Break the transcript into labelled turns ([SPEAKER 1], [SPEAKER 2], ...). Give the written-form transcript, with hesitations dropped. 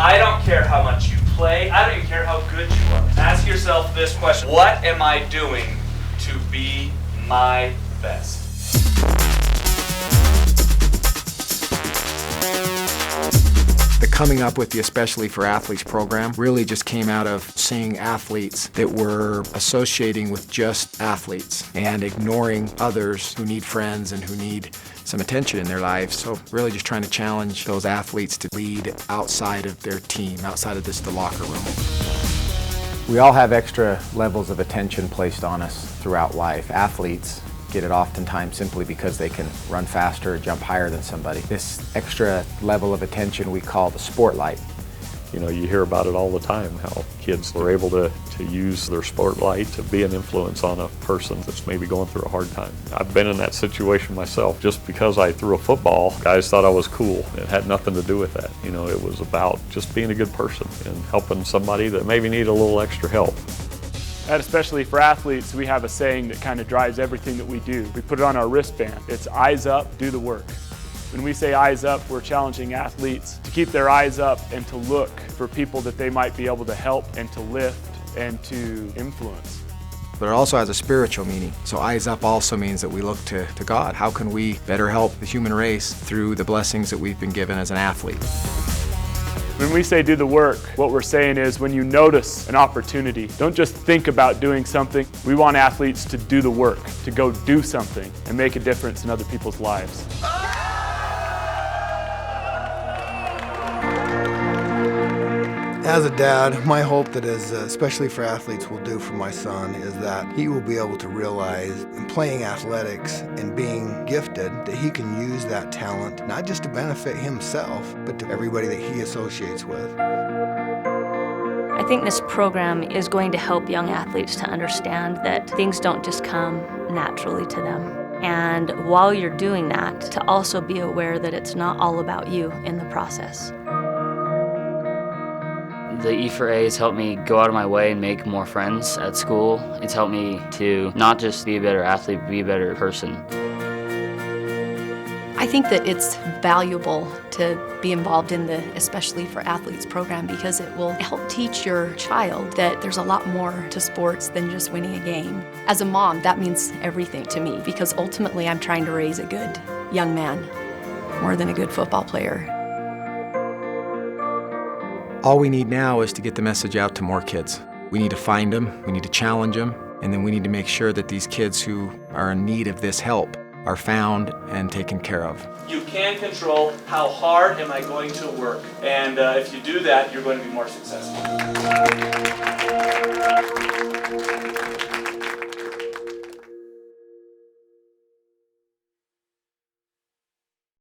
[SPEAKER 1] I don't care how much you play. I don't even care how good you are. Ask yourself this question: what am I doing to be my best?
[SPEAKER 2] The coming up with the Especially for Athletes program really just came out of seeing athletes that were associating with just athletes and ignoring others who need friends and who need some attention in their lives. So really just trying to challenge those athletes to lead outside of their team, outside of the locker room.
[SPEAKER 3] We all have extra levels of attention placed on us throughout life. Athletes get it oftentimes simply because they can run faster or jump higher than somebody. This extra level of attention we call the spotlight.
[SPEAKER 4] You know, you hear about it all the time, how kids are able to use their spotlight to be an influence on a person that's maybe going through a hard time. I've been in that situation myself. Just because I threw a football, guys thought I was cool. It had nothing to do with that. You know, it was about just being a good person and helping somebody that maybe needed a little extra help.
[SPEAKER 5] And especially for athletes, we have a saying that kind of drives everything that we do. We put it on our wristband. It's eyes up, do the work. When we say eyes up, we're challenging athletes to keep their eyes up and to look for people that they might be able to help and to lift and to influence.
[SPEAKER 2] But it also has a spiritual meaning. So eyes up also means that we look to God. How can we better help the human race through the blessings that we've been given as an athlete?
[SPEAKER 5] When we say do the work, what we're saying is when you notice an opportunity, don't just think about doing something. We want athletes to do the work, to go do something and make a difference in other people's lives.
[SPEAKER 6] As a dad, my hope that as Especially for Athletes will do for my son is that he will be able to realize in playing athletics and being gifted that he can use that talent not just to benefit himself, but to everybody that he associates with.
[SPEAKER 7] I think this program is going to help young athletes to understand that things don't just come naturally to them. And while you're doing that, to also be aware that it's not all about you in the process.
[SPEAKER 8] The E4A has helped me go out of my way and make more friends at school. It's helped me to not just be a better athlete, but be a better person.
[SPEAKER 9] I think that it's valuable to be involved in the Especially for Athletes program because it will help teach your child that there's a lot more to sports than just winning a game. As a mom, that means everything to me because ultimately I'm trying to raise a good young man more than a good football player.
[SPEAKER 2] All we need now is to get the message out to more kids. We need to find them, we need to challenge them, and then we need to make sure that these kids who are in need of this help are found and taken care of.
[SPEAKER 1] You can control how hard am I going to work, and if you do that, you're going to be more successful.